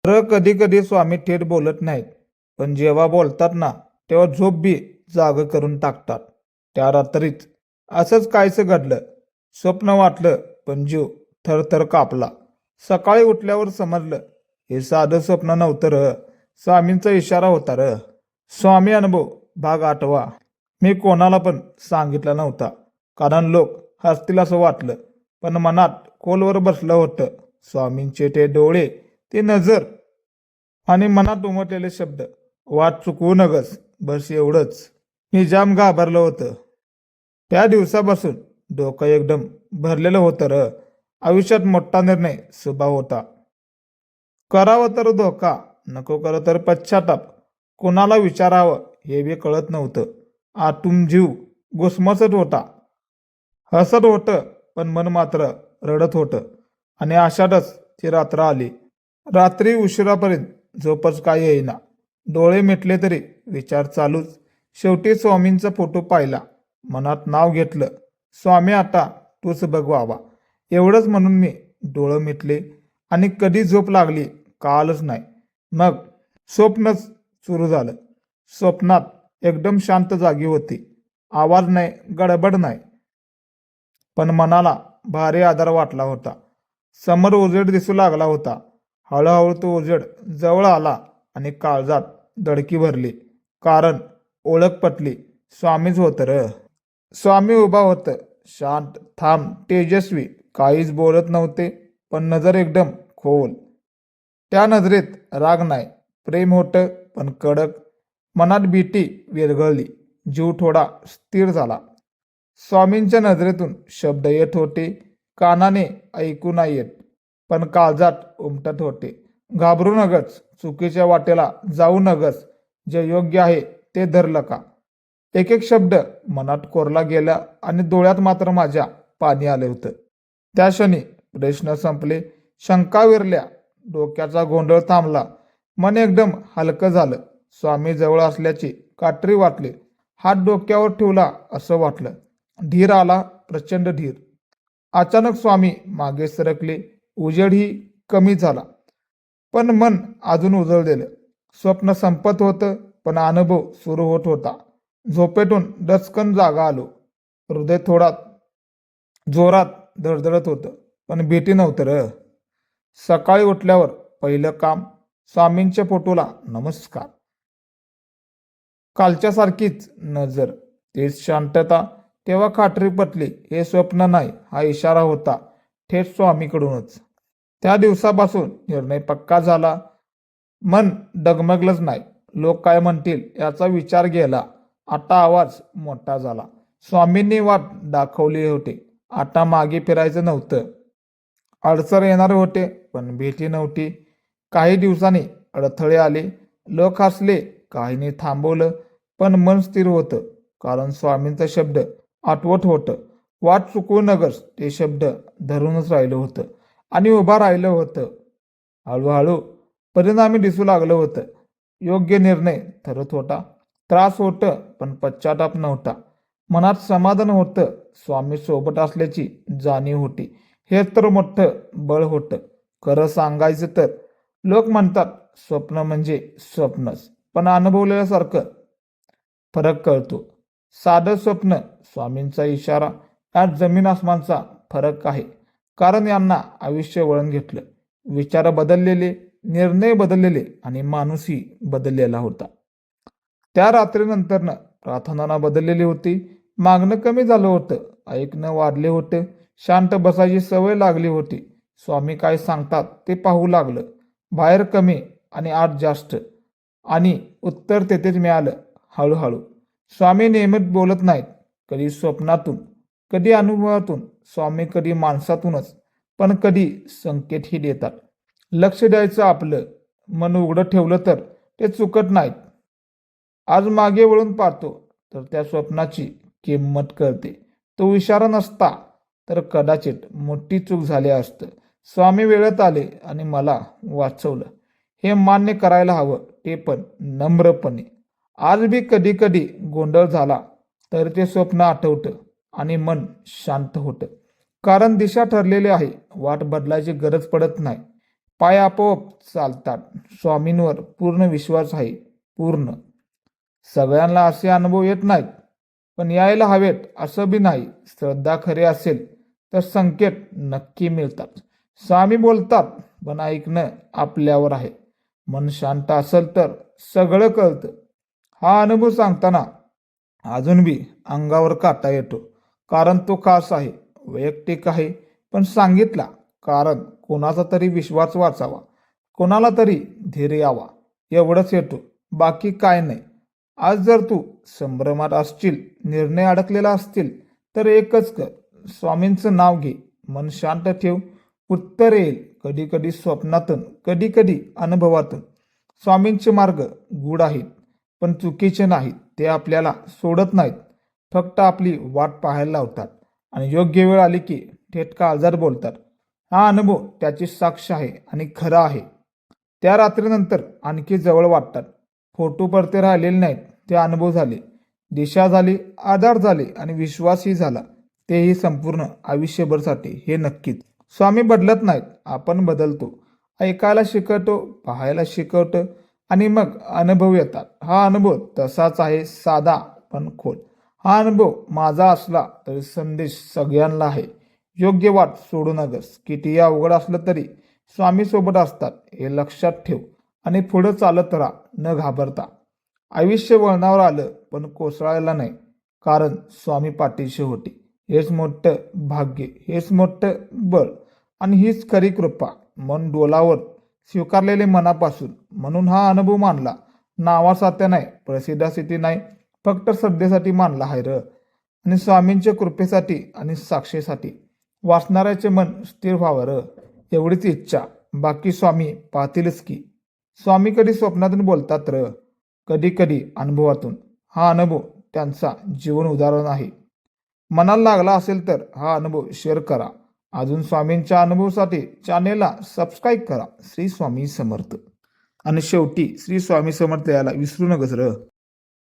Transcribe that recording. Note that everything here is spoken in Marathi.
तर कधी कधी स्वामी थेट बोलत नाहीत, पण जेव्हा बोलतात ना तेव्हा झोप बी जाग करून टाकतात. त्या रात्रीच असंच कायचं घडलं. स्वप्न वाटलं पण जीव थरथर कापला. सकाळी उठल्यावर समजलं हे साधं स्वप्न नव्हतं र. स्वामींचा इशारा होता र. स्वामी अनुभव भाग 8. मी कोणाला पण सांगितला नव्हता, कारण लोक हसतील असं वाटलं. पण मनात खोलवर बसलं होतं स्वामींचे ते डोळे, ती नजर आणि मनात उमटलेले शब्द, वाट चुकवू नगस. बस एवढंच. मी जाम घाबरलं होतं. त्या दिवसापासून डोकं एकदम भरलेलं होतं र. आयुष्यात मोठा निर्णय सुभा होता. करावं तर धोका, नको करत तर पश्चाताप. कोणाला विचारावं हे बी कळत नव्हतं. आतून जीव घुसमसत होता. हसत होतं पण मन मात्र रडत होतं. आणि अशातच ती रात्र आली. रात्री उशिरापर्यंत झोपच काय येईना. डोळे मिटले तरी विचार चालूच. शेवटी स्वामींचा फोटो पाहिला. मनात नाव घेतलं, स्वामी आता तूच बघ बाबा. एवढंच म्हणून मी डोळं मिटले आणि कधी झोप लागली कळालंच नाही. मग स्वप्नच सुरू झालं. स्वप्नात एकदम शांत जागी होती. आवाज नाही, गडबड नाही, पण मनाला भारी आधार वाटला होता. समोर उजेड दिसू लागला होता. हळूहळू तो उजेड जवळ आला आणि काळजात धडकी भरली. कारण ओळख पटली. स्वामीच होतं र. स्वामी उभा होतं, शांत, ठाम, तेजस्वी. काहीच बोलत नव्हते, पण नजर एकदम खोल. त्या नजरेत राग नाही, प्रेम होतं पण कडक. मनात भीती विरघळली. जीव थोडा स्थिर झाला. स्वामींच्या नजरेतून शब्द येत होते, कानाने ऐकू नाही येत, पण काळजात उमटत होते. घाबरू नगस, चुकीच्या वाटेला जाऊ नगस, जे योग्य आहे ते धरलं का. एक एक शब्द मनात कोरला गेला आणि डोळ्यात मात्र माझ्या पाणी आले होतं. त्या क्षणी प्रश्न संपले, शंका विरल्या, डोक्याचा गोंधळ थांबला. मन एकदम हलकं झालं. स्वामी जवळ असल्याची खात्री वाटली. हात डोक्यावर ठेवला असं वाटलं. धीर आला, प्रचंड धीर. अचानक स्वामी मागे सरकले. उजेडही कमी झाला, पण मन अजून उजळलेलं. स्वप्न संपत होतं पण अनुभव सुरू होत होता. झोपेतून दचकन जागा आलो. हृदय थोडा जोरात धडधडत होतं, पण भीती नव्हतं र. सकाळी उठल्यावर पहिलं काम, स्वामींच्या फोटोला नमस्कार. कालच्यासारखीच नजर, तेच शांतता. तेव्हा खात्री पटली, हे स्वप्न नाही, हा इशारा होता थेट स्वामीकडूनच. त्या दिवसापासून निर्णय पक्का झाला. मन डगमगलंच नाही. लोक काय म्हणतील याचा विचार गेला. आता आवाज मोठा झाला. स्वामींनी वाट दाखवली होती, आता मागे फिरायचं नव्हतं. अडचण येणार होते पण भीती नव्हती. काही दिवसांनी अडथळे आले. लोक हसले, काहींनी थांबवलं, पण मन स्थिर होतं. कारण स्वामींचा शब्द आठवत होतं. वाट चुकवू नगस, ते शब्द धरूनच राहिलं होतं आणि उभा राहिलं होतं. हळूहळू परिणामी दिसू लागलं होतं. योग्य निर्णय ठरत होता. त्रास होतं पण पश्चाताप नव्हता. मनात समाधान होतं. स्वामी सोबत असल्याची जाणीव होती. हे तर मोठं बळ होतं. खरं सांगायचं तर लोक म्हणतात स्वप्न म्हणजे स्वप्नच, पण अनुभवल्यासारखं फरक कळतो. साधं स्वप्न, स्वामींचा इशारा, यात जमीन आसमानचा फरक आहे. कारण यांना आयुष्य वळण घेतलं. विचार बदललेले, निर्णय बदललेले आणि माणूसही बदललेला होता. त्या रात्रीनंतरनं प्रार्थना बदललेली होती. मागणं कमी झालं होतं, ऐकणं वाढले होते. शांत बसायची सवय लागली होती. स्वामी काय सांगतात ते पाहू लागलं. बाहेर कमी आणि आत जास्त. आणि उत्तर तेथेच मिळालं हळूहळू. स्वामी नियमित बोलत नाहीत. कधी स्वप्नातून, कधी अनुभवातून, स्वामी कधी माणसातूनच, पण कधी संकेतही देतात. लक्ष द्यायचं आपलं. मन उघडं ठेवलं तर ते चुकत नाहीत. आज मागे वळून पाहतो तर त्या स्वप्नाची किंमत कळते. तो इशारा नसता तर कदाचित मोठी चूक झाली असतं. स्वामी वेळेत आले आणि मला वाचवलं. हे मान्य करायला हवं, ते पण नम्रपणे. आज बी कधी कधी गोंधळ झाला तर ते स्वप्न आठवतं आणि मन शांत होतं. कारण दिशा ठरलेली आहे. वाट बदलायची गरज पडत नाही. पाय आपोआप चालतात. स्वामींवर पूर्ण विश्वास आहे. पूर्ण. सगळ्यांना असे अनुभव येत नाहीत, पण यायला हवेत असं बी नाही. श्रद्धा खरी असेल तर संकेत नक्की मिळतात. स्वामी बोलतात, पण ऐकणं आपल्यावर आहे. मन शांत असेल तर सगळं कळतं. हा अनुभव सांगताना अजून बी अंगावर काटा येतो. कारण तो खास आहे, वैयक्तिक आहे, पण सांगितला कारण कोणाचा तरी विश्वास वाचावा, कोणाला तरी धैर्य यावा, एवढंच येतो. बाकी काय नाही. आज जर तू संभ्रमात असशील, निर्णय अडकलेला असतील, तर एकच कर. स्वामींचं नाव घे. मन शांत ठेव. उत्तर येईल. कधी कधी स्वप्नातून, कधी कधी अनुभवातून. स्वामींचे मार्ग गूढ आहेत, पण चुकीचे नाहीत. ते आपल्याला सोडत नाहीत, फक्त आपली वाट पाहायला लावतात आणि योग्य वेळ आली की थेट काळजात बोलतात. हा अनुभव त्याची साक्ष आहे आणि खरा आहे. त्या रात्रीनंतर आणखी जवळ वाटतात. फोटो परते राहिलेले नाहीत, ते अनुभव झाले. दिशा झाली, आधार झाले आणि विश्वासही झाला. तेही संपूर्ण आयुष्यभरसाठी, हे नक्कीच. स्वामी बदलत नाहीत, आपण बदलतो. ऐकायला शिकवतो, पाहायला शिकवतो आणि मग अनुभव येतात. हा अनुभव तसाच आहे, साधा पण खोल. हा अनुभव माझा असला तरी संदेश सगळ्यांना आहे. योग्य वाट सोडू नगस. कितीही अवघड असलं तरी स्वामी सोबत असतात, हे लक्षात ठेव आणि पुढे चालत राहा, न घाबरता. आयुष्य वळणावर आलं पण कोसळायला नाही, कारण स्वामी पाठीशी होते. हेच मोठं भाग्य, हेच मोठं बळ आणि हीच खरी कृपा. मन डोलावर स्वीकारलेले मनापासून. म्हणून हा अनुभव मानला. नावासाठी नाही, प्रसिद्धासाठी नाही, फक्त श्रद्धेसाठी मानला आहे र. आणि स्वामींच्या कृपेसाठी आणि साक्षीसाठी. वाचणाऱ्याचे मन स्थिर व्हावं र, एवढीच इच्छा. बाकी स्वामी पाहतीलच की. स्वामी कधी स्वप्नातून बोलतात र, कधी कधी अनुभवातून. हा अनुभव त्यांचा जीवन उदाहरण आहे. मनाला लागला असेल तर हा अनुभव शेअर करा. अजून स्वामींच्या अनुभवासाठी चॅनेलला सबस्क्राईब करा. श्री स्वामी समर्थ. आणि शेवटी श्री स्वामी समर्थ याला विसरू नकोस र.